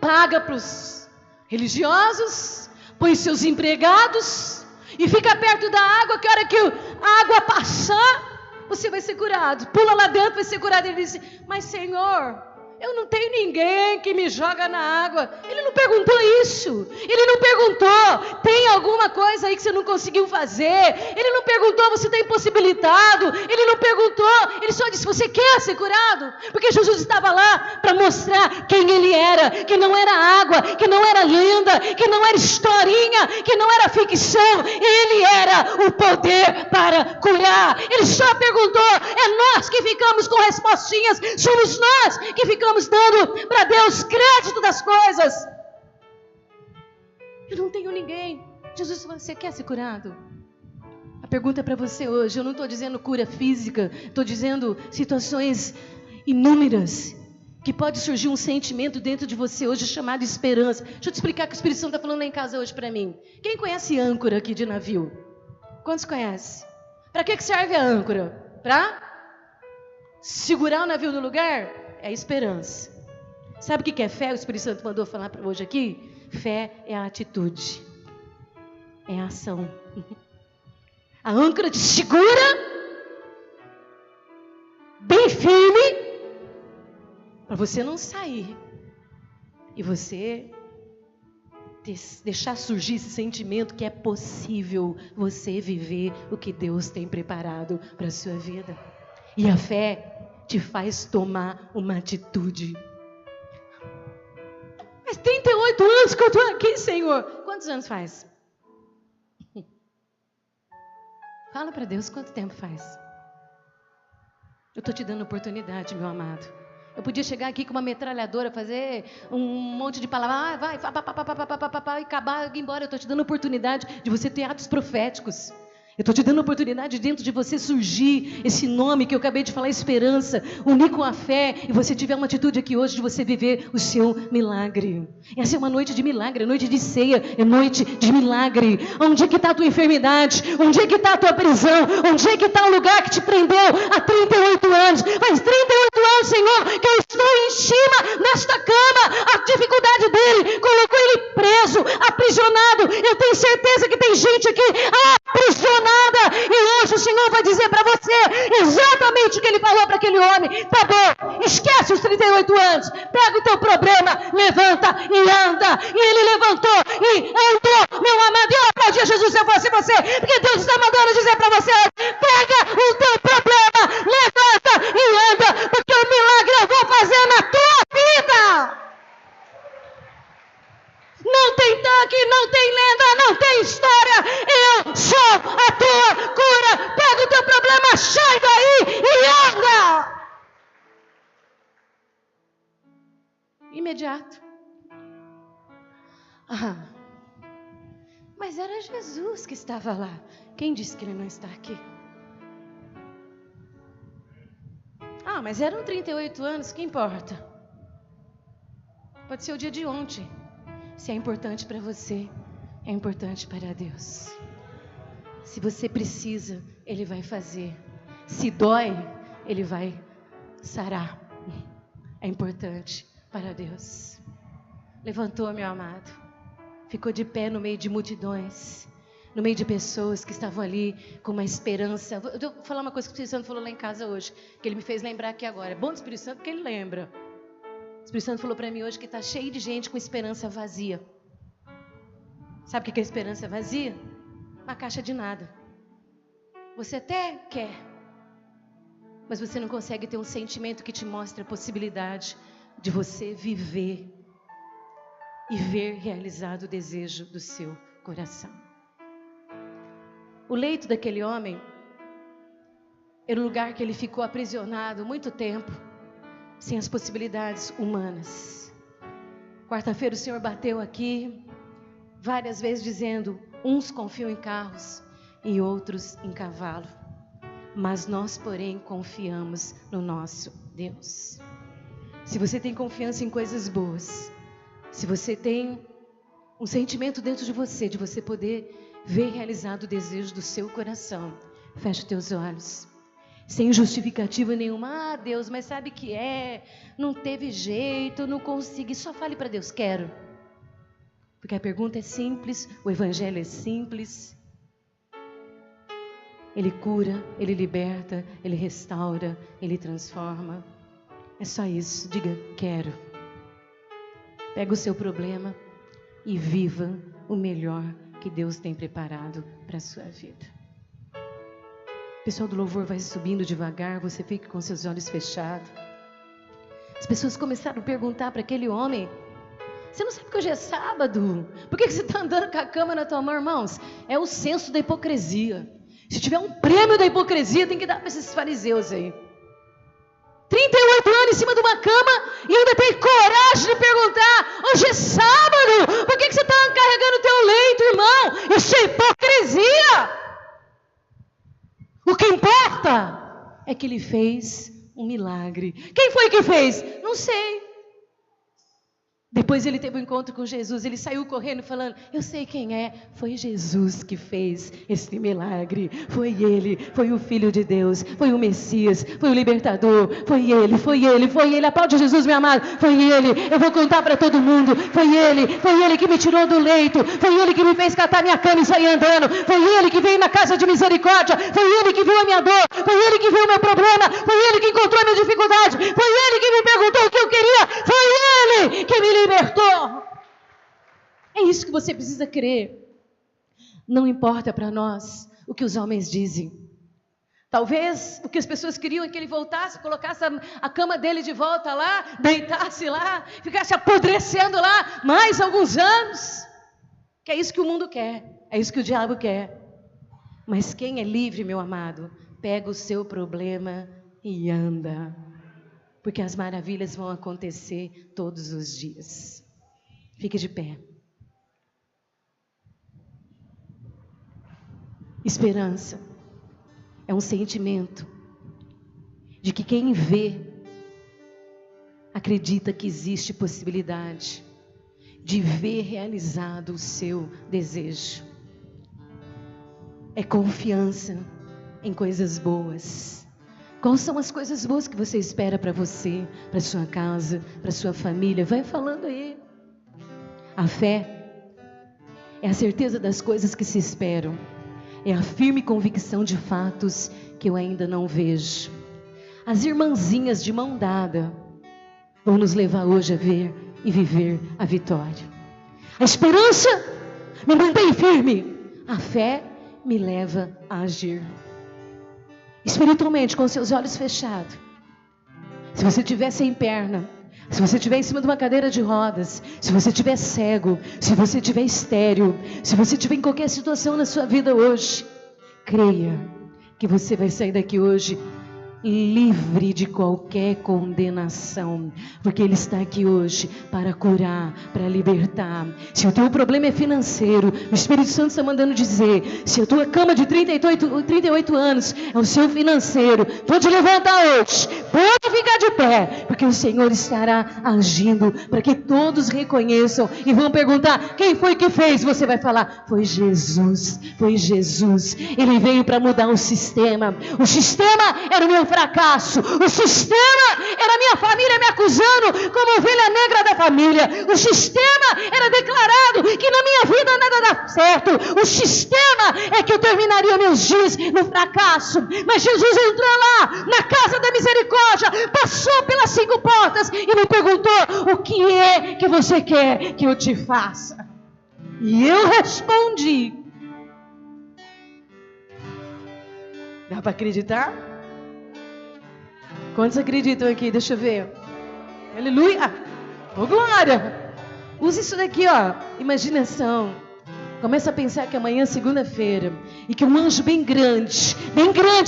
paga para os religiosos, põe seus empregados e fica perto da água, que a hora que a água passar, você vai ser curado. Pula lá dentro, vai ser curado. Ele disse: mas Senhor, eu não tenho ninguém que me joga na água. Ele não perguntou isso. Ele não perguntou: tem alguma coisa aí que você não conseguiu fazer? Ele não perguntou: você está impossibilitado? Ele não perguntou. Ele só disse: você quer ser curado? Porque Jesus estava lá para mostrar quem Ele era. Que não era água, que não era lenda, que não era historinha, que não era ficção. Ele era o poder para curar. Ele só perguntou. É nós que ficamos com respostinhas. Somos nós que ficamos dando para Deus crédito das coisas. Eu não tenho ninguém. Jesus falou: você quer ser curado? A pergunta é para você hoje. Eu não estou dizendo cura física, estou dizendo situações inúmeras que pode surgir um sentimento dentro de você hoje chamado esperança. Deixa eu te explicar o que o Espírito Santo está falando lá em casa hoje para mim. Quem conhece âncora aqui de navio? Quantos conhecem? Para que serve a âncora? Para segurar o navio no lugar? É esperança. Sabe o que é fé? O Espírito Santo mandou falar para hoje aqui. Fé é a atitude, é a ação. A âncora te segura bem firme para você não sair e você deixar surgir esse sentimento que é possível você viver o que Deus tem preparado para a sua vida. E a fé te faz tomar uma atitude. Mas 38 anos que eu estou aqui, Senhor. Quantos anos faz? Fala para Deus quanto tempo faz. Eu estou te dando oportunidade, meu amado. Eu podia chegar aqui com uma metralhadora, fazer um monte de palavras, vai, e acabar e ir embora. Eu estou te dando oportunidade de você ter atos proféticos. Eu estou te dando oportunidade dentro de você surgir esse nome que eu acabei de falar, esperança, unir com a fé, e você tiver uma atitude aqui hoje de você viver o seu milagre. Essa é uma noite de milagre, é noite de ceia, é noite de milagre. Onde é que está a tua enfermidade? Onde é que está a tua prisão? Onde é que está o lugar que te prendeu há 38 anos? Faz 38 anos, Senhor, que eu estou em cima nesta cama. A dificuldade dele colocou ele preso, aprisionado. Eu tenho certeza que tem gente aqui aprisionada. E hoje o Senhor vai dizer para você exatamente o que ele falou para aquele homem. Tá bom, esquece os 38 anos, pega o teu problema, levanta e anda. E ele levantou e andou. Meu amado, eu aplaudia Jesus se eu fosse você, porque Deus está mandando dizer para você: pega o teu problema, levanta e anda, porque o milagre eu vou fazer na tua vida. Não tem tanque, não tem lenda, não tem história. Eu sou a tua cura. Pega o teu problema, sai daí e anda. Imediato. Mas era Jesus que estava lá. Quem disse que ele não está aqui? Mas eram 38 anos, que importa? Pode ser o dia de ontem. Se é importante para você, é importante para Deus. Se você precisa, Ele vai fazer. Se dói, Ele vai sarar. É importante para Deus. Levantou, meu amado. Ficou de pé no meio de multidões. No meio de pessoas que estavam ali com uma esperança. Eu vou falar uma coisa que o Espírito Santo falou lá em casa hoje, que ele me fez lembrar aqui agora. É bom do Espírito Santo porque ele lembra. O Espírito Santo falou para mim hoje que está cheio de gente com esperança vazia. Sabe o que é esperança vazia? Uma caixa de nada. Você até quer, mas você não consegue ter um sentimento que te mostre a possibilidade de você viver e ver realizado o desejo do seu coração. O leito daquele homem era o lugar que ele ficou aprisionado muito tempo, sem as possibilidades humanas. Quarta-feira o Senhor bateu aqui várias vezes dizendo: uns confiam em carros e outros em cavalo, mas nós, porém, confiamos no nosso Deus. Se você tem confiança em coisas boas, se você tem um sentimento dentro de você poder ver realizado o desejo do seu coração, feche os teus olhos. Sem justificativa nenhuma. Deus, mas sabe que não teve jeito, não consegui. Só fale para Deus: quero. Porque a pergunta é simples, o evangelho é simples. Ele cura, Ele liberta, Ele restaura, Ele transforma. É só isso. Diga: quero. Pega o seu problema e viva o melhor que Deus tem preparado para a sua vida. O pessoal do louvor vai subindo devagar, você fica com seus olhos fechados. As pessoas começaram a perguntar para aquele homem: você não sabe que hoje é sábado? Por que você está andando com a cama na tua mão, irmãos? É o senso da hipocrisia. Se tiver um prêmio da hipocrisia, tem que dar para esses fariseus aí. 38 anos em cima de uma cama e ainda tem coragem de perguntar: hoje é sábado, por que você está carregando o teu leito, irmão? Isso é hipocrisia. O que importa é que ele fez um milagre. Quem foi que fez? Não sei. Depois ele teve um encontro com Jesus, ele saiu correndo falando: eu sei quem é, foi Jesus que fez esse milagre, foi Ele, foi o Filho de Deus, foi o Messias, foi o Libertador, foi Ele, aplaude Jesus, meu amado, foi Ele, eu vou contar para todo mundo, foi Ele que me tirou do leito, foi Ele que me fez catar minha cama e sair andando, foi Ele que veio na casa de misericórdia, foi Ele que viu a minha dor, foi Ele que viu o meu problema, foi Ele que encontrou a minha dificuldade, foi Ele que me perguntou o que eu queria, foi Ele que me libertou. É isso que você precisa crer. Não importa para nós o que os homens dizem. Talvez o que as pessoas queriam é que ele voltasse, colocasse a cama dele de volta lá, deitasse lá, ficasse apodrecendo lá mais alguns anos. Que é isso que o mundo quer, é isso que o diabo quer. Mas quem é livre, meu amado, pega o seu problema e anda. Porque as maravilhas vão acontecer todos os dias. Fique de pé. Esperança é um sentimento de que quem vê acredita que existe possibilidade de ver realizado o seu desejo. É confiança em coisas boas. Quais são as coisas boas que você espera para você, para sua casa, para sua família? Vai falando aí. A fé é a certeza das coisas que se esperam. É a firme convicção de fatos que eu ainda não vejo. As irmãzinhas de mão dada vão nos levar hoje a ver e viver a vitória. A esperança me mantém firme. A fé me leva a agir. Espiritualmente, com seus olhos fechados. Se você estiver sem perna, se você estiver em cima de uma cadeira de rodas, se você estiver cego, se você estiver estéril, se você estiver em qualquer situação na sua vida hoje, creia que você vai sair daqui hoje livre de qualquer condenação, porque Ele está aqui hoje para curar, para libertar. Se o teu problema é financeiro, o Espírito Santo está mandando dizer, se a tua cama de 38 anos é o seu financeiro, pode levantar hoje, pode ficar de pé, porque o Senhor estará agindo para que todos reconheçam e vão perguntar, quem foi que fez? Você vai falar, foi Jesus, foi Jesus. Ele veio para mudar o sistema era o meu fracasso, o sistema era minha família me acusando como ovelha negra da família, o sistema era declarado que na minha vida nada dá certo, o sistema é que eu terminaria meus dias no fracasso, mas Jesus entrou lá na casa da misericórdia, passou pelas 5 portas e me perguntou, o que é que você quer que eu te faça? E eu respondi. Dá para acreditar? Quantos acreditam aqui? Deixa eu ver. Aleluia! Oh, glória! Use isso daqui, ó. Imaginação. Começa a pensar que amanhã é segunda-feira e que um anjo bem grande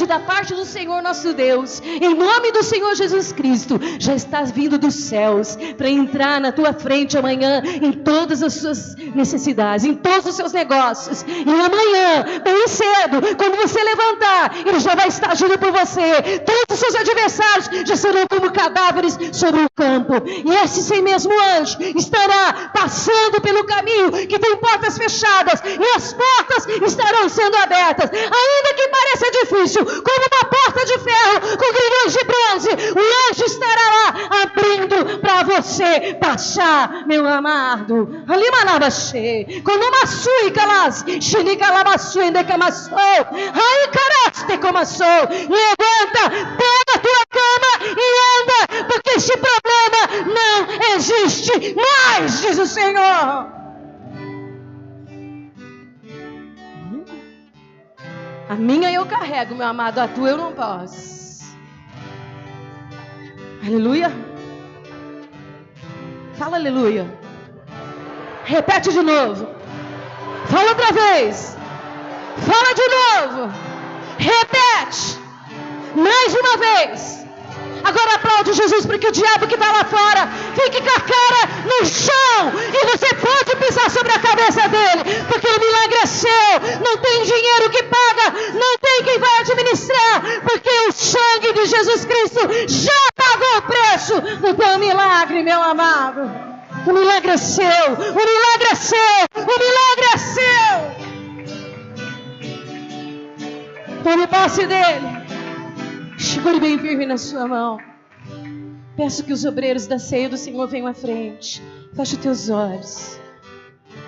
da parte do Senhor nosso Deus, em nome do Senhor Jesus Cristo, já está vindo dos céus para entrar na tua frente amanhã em todas as suas necessidades, em todos os seus negócios. E amanhã, bem cedo, quando você levantar, Ele já vai estar agindo por você. Todos os seus adversários já serão como cadáveres sobre o campo. E esse mesmo anjo estará passando pelo caminho que tem portas fechadas. E as portas estarão sendo abertas, ainda que pareça difícil, como uma porta de ferro com grilhões de bronze, o anjo estará lá abrindo para você passar, meu amado. Alimanabaxê, quando uma sui calas, xenicalabaçu endecamassou, aí caraste comassou. Levanta, pega a tua cama e anda, porque esse problema não existe mais, diz o Senhor. A minha eu carrego, meu amado, a tua eu não posso. Aleluia. Fala aleluia. Repete de novo. Fala outra vez. Fala de novo. Repete. Mais uma vez. Agora aplaude Jesus, porque o diabo que está lá fora fique com a cara no chão e você pode pisar sobre a cabeça dele, porque o milagre é seu. Não tem dinheiro que paga, não tem quem vai administrar, porque o sangue de Jesus Cristo já pagou o preço do teu milagre, meu amado. O milagre é seu, o milagre é seu, o milagre é seu. Tome posse dele. Segure bem firme na sua mão. Peço que os obreiros da ceia do Senhor venham à frente. Feche os teus olhos.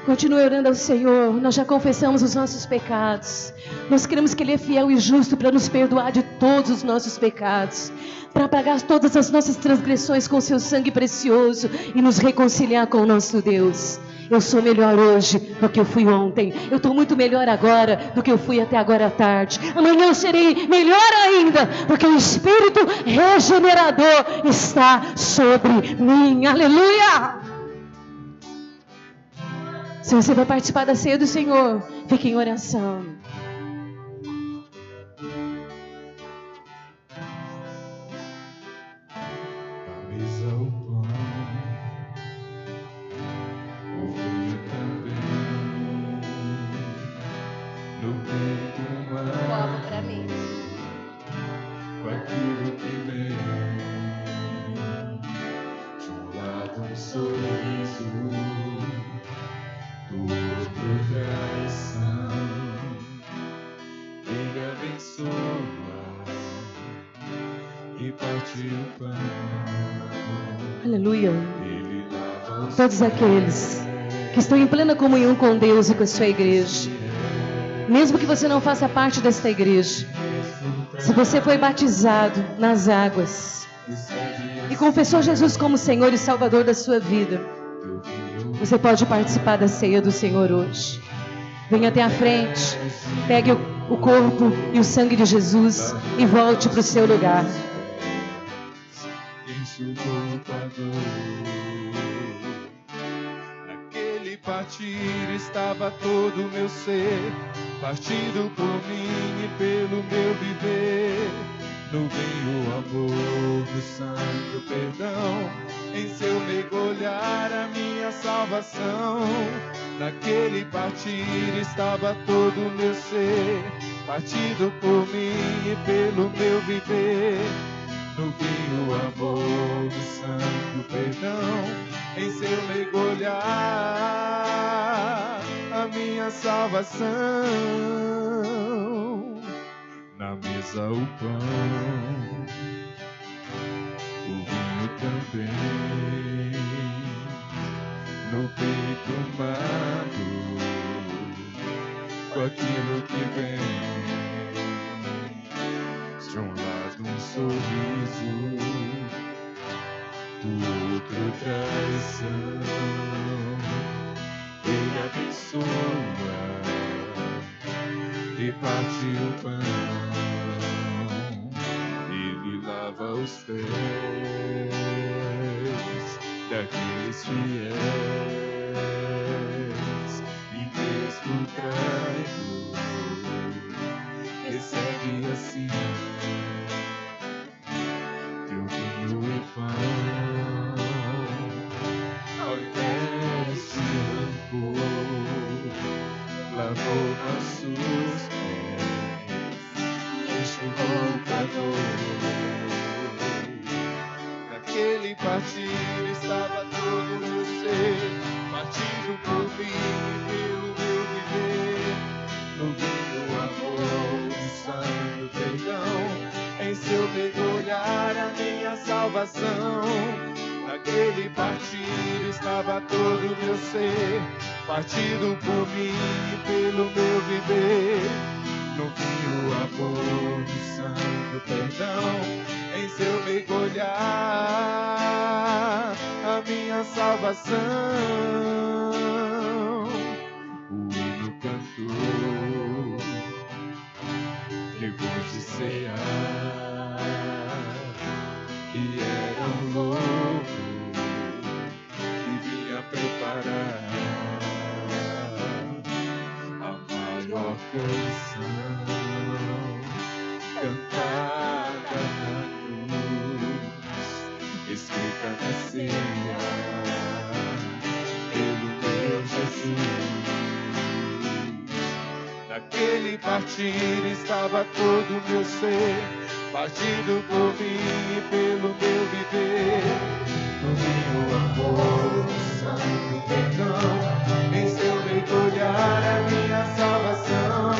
Continue orando ao Senhor. Nós já confessamos os nossos pecados. Nós cremos que Ele é fiel e justo para nos perdoar de todos os nossos pecados, para pagar todas as nossas transgressões com seu sangue precioso e nos reconciliar com o nosso Deus. Eu sou melhor hoje do que eu fui ontem. Eu estou muito melhor agora do que eu fui até agora à tarde. Amanhã eu serei melhor ainda, porque o Espírito regenerador está sobre mim. Aleluia! Se você vai participar da ceia do Senhor, fique em oração. no peito Copo pra mim. com aquilo que vem. De um lado um sorriso, do outro traição. Ele abençoa e parte o pão. Aleluia. Ele lava os Todos aqueles que estão em plena comunhão com Deus e com a sua igreja, mesmo que você não faça parte desta igreja, se você foi batizado nas águas e confessou Jesus como Senhor e Salvador da sua vida, você pode participar da ceia do Senhor hoje. Venha até a frente, pegue o corpo e o sangue de Jesus e volte para o seu lugar. Naquele partir estava todo o meu ser, partido por mim e pelo meu viver. No bem, o amor, no sangue, o perdão, em seu mergulhar a minha salvação. Naquele partir estava todo o meu ser, partido por mim e pelo meu viver. No bem, o amor, no sangue, o perdão, em seu mergulhar a minha salvação. Na mesa o pão, o vinho também, no peito amado, com aquilo que vem. De um lado um sorriso, do outro traição. Ele abençoa e parte o pão. Ele lava os pés daqueles fiéis e mesmo traidor recebe assim teu vinho e pão. Ao invés de rancor, lavou nossos pés, enxugou a dor. Naquele partir estava todo o meu ser, partido por mim e pelo meu viver. No vinho, o amor, o sangue, o perdão, em seu mergulhar a minha salvação. Naquele partir estava todo o meu ser, partido por mim e pelo meu viver. No vinho, o amor, o sangue, o perdão, em seu mergulhar a minha salvação. O hino cantou depois de cear, que era um louco que vinha preparar a maior canção cantada na cruz, escrita na ceia pelo meu Jesus. Naquele partir estava todo o meu ser, partido por mim e pelo meu viver. No vinho, o amor, o sangue, o perdão, em seu mergulhar a minha salvação.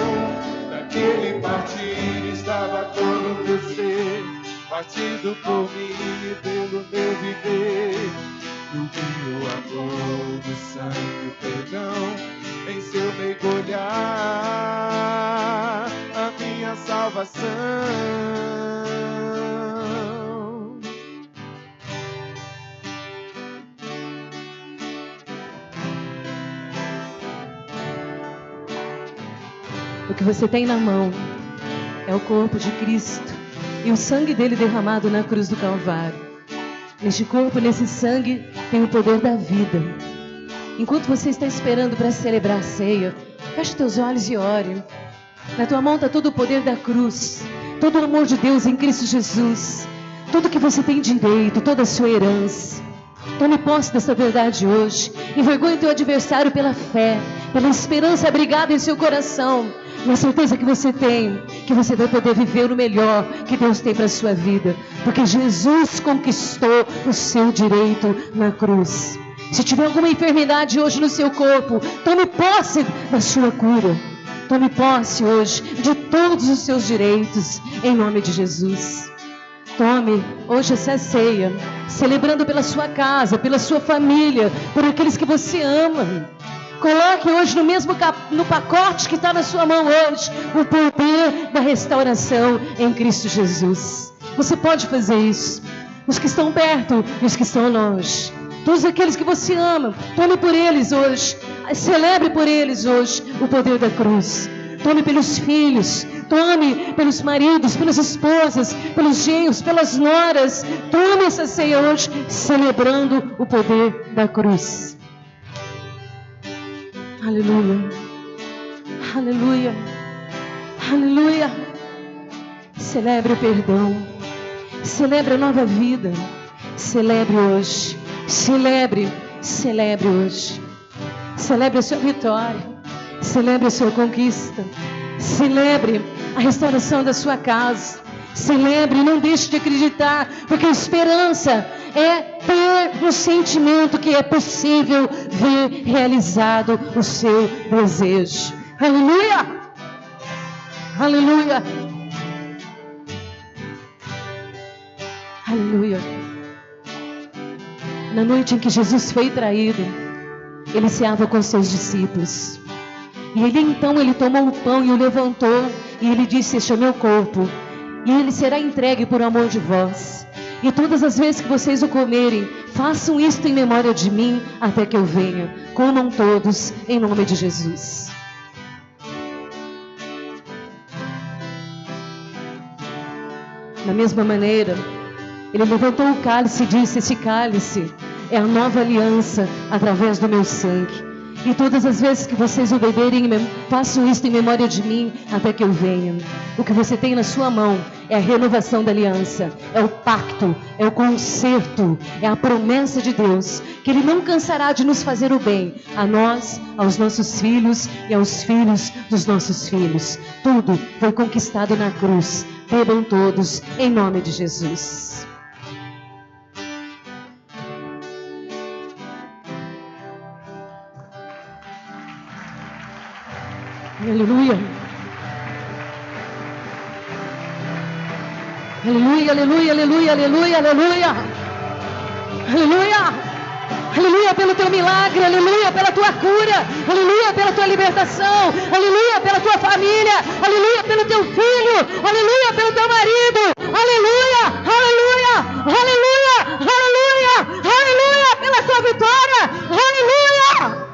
Naquele partir estava todo o meu ser, partido por mim e pelo meu viver. No vinho, o amor, o sangue, o perdão, em seu mergulhar a minha salvação. O que você tem na mão é o corpo de Cristo e o sangue dele derramado na cruz do Calvário. Neste corpo, nesse sangue, tem o poder da vida. Enquanto você está esperando para celebrar a ceia, feche teus olhos e ore. Na tua mão está todo o poder da cruz, todo o amor de Deus em Cristo Jesus, tudo que você tem direito, toda a sua herança. Tome posse dessa verdade hoje. Envergonhe teu adversário pela fé, pela esperança abrigada em seu coração. E a certeza que você tem, que você vai poder viver o melhor que Deus tem para a sua vida. Porque Jesus conquistou o seu direito na cruz. Se tiver alguma enfermidade hoje no seu corpo, tome posse da sua cura. Tome posse hoje de todos os seus direitos, em nome de Jesus. Tome hoje essa ceia, celebrando pela sua casa, pela sua família, por aqueles que você ama. Coloque hoje no pacote que está na sua mão hoje, o poder da restauração em Cristo Jesus. Você pode fazer isso. Os que estão perto e os que estão longe. Todos aqueles que você ama, tome por eles hoje. Celebre por eles hoje o poder da cruz. Tome pelos filhos, tome pelos maridos, pelas esposas, pelos genros, pelas noras. Tome essa ceia hoje, celebrando o poder da cruz. Aleluia, aleluia, aleluia. Celebre o perdão, celebre a nova vida. Celebre hoje, celebre hoje. Celebre a sua vitória, celebre a sua conquista, celebre a restauração da sua casa, celebre, não deixe de acreditar, porque a esperança é ter um sentimento que é possível ver realizado o seu desejo. Aleluia, aleluia, aleluia. Na noite em que Jesus foi traído, ele ceava com seus discípulos. E ele tomou o pão e o levantou. E ele disse: este é meu corpo. E ele será entregue por amor de vós. E todas as vezes que vocês o comerem, façam isto em memória de mim, até que eu venha. Comam todos, em nome de Jesus. Da mesma maneira, ele levantou o cálice e disse: este cálice é a nova aliança através do meu sangue. E todas as vezes que vocês o beberem, façam isto em memória de mim, até que eu venha. O que você tem na sua mão é a renovação da aliança, é o pacto, é o conserto, é a promessa de Deus, que Ele não cansará de nos fazer o bem, a nós, aos nossos filhos e aos filhos dos nossos filhos. Tudo foi conquistado na cruz. Bebam todos, em nome de Jesus. Aleluia. Aleluia, aleluia, aleluia, aleluia, aleluia. Aleluia. Aleluia pelo teu milagre, aleluia pela tua cura, aleluia pela tua libertação, aleluia pela tua família, aleluia pelo teu filho, aleluia pelo teu marido, aleluia, aleluia, aleluia, aleluia, aleluia pela tua vitória, aleluia,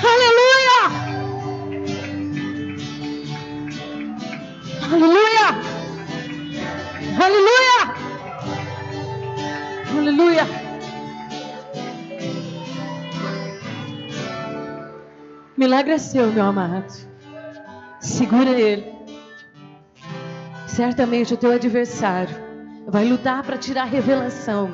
aleluia. Aleluia! Aleluia! Aleluia! Milagre é seu, meu amado. Segura ele. Certamente o teu adversário vai lutar para tirar a revelação,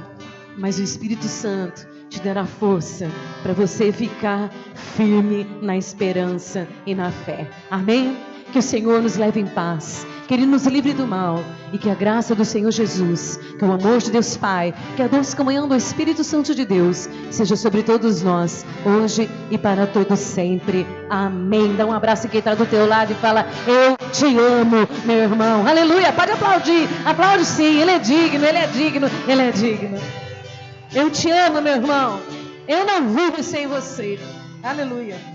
mas o Espírito Santo te dará força para você ficar firme na esperança e na fé. Amém? Que o Senhor nos leve em paz, que Ele nos livre do mal e que a graça do Senhor Jesus, que o amor de Deus Pai, que a doce comunhão do Espírito Santo de Deus seja sobre todos nós, hoje e para todos sempre. Amém. Dá um abraço em quem está do teu lado e fala: eu te amo, meu irmão. Aleluia. Pode aplaudir. Aplaude sim. Ele é digno, Ele é digno, Ele é digno. Eu te amo, meu irmão. Eu não vivo sem você. Aleluia.